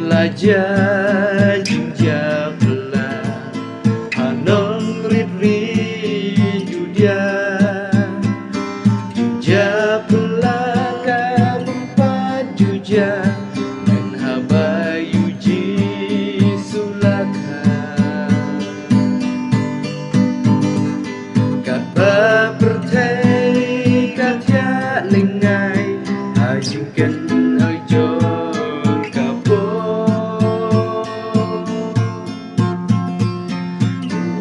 Laja jinja pela hanong ritri judia jinja pela kamempat juja menhabayu ji sulaka kapa pertai katya lengai hajingkan ajo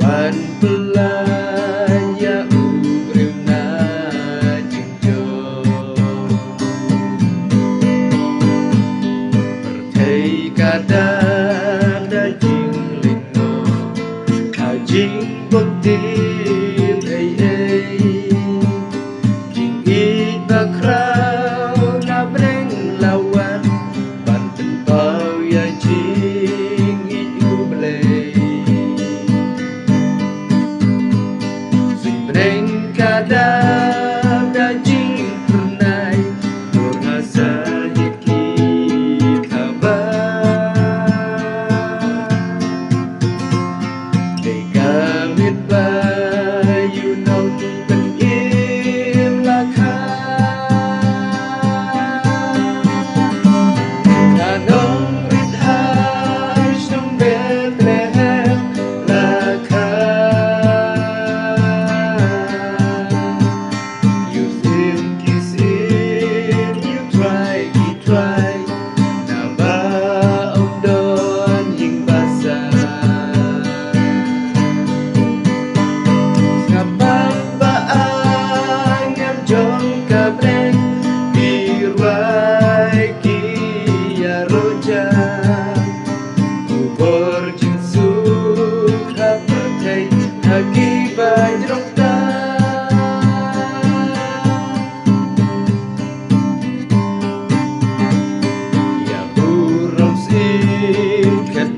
wan pelanya ubriuna jingjo pertai kadang daging lino hajing buktin jing it bakrau nabreng lawan banten pau ya jing it ublei Neng kadang daging pernai Nurhasa kita Degamit bayu nong penim laka Kanong rithai sung Bethlehem laka Ket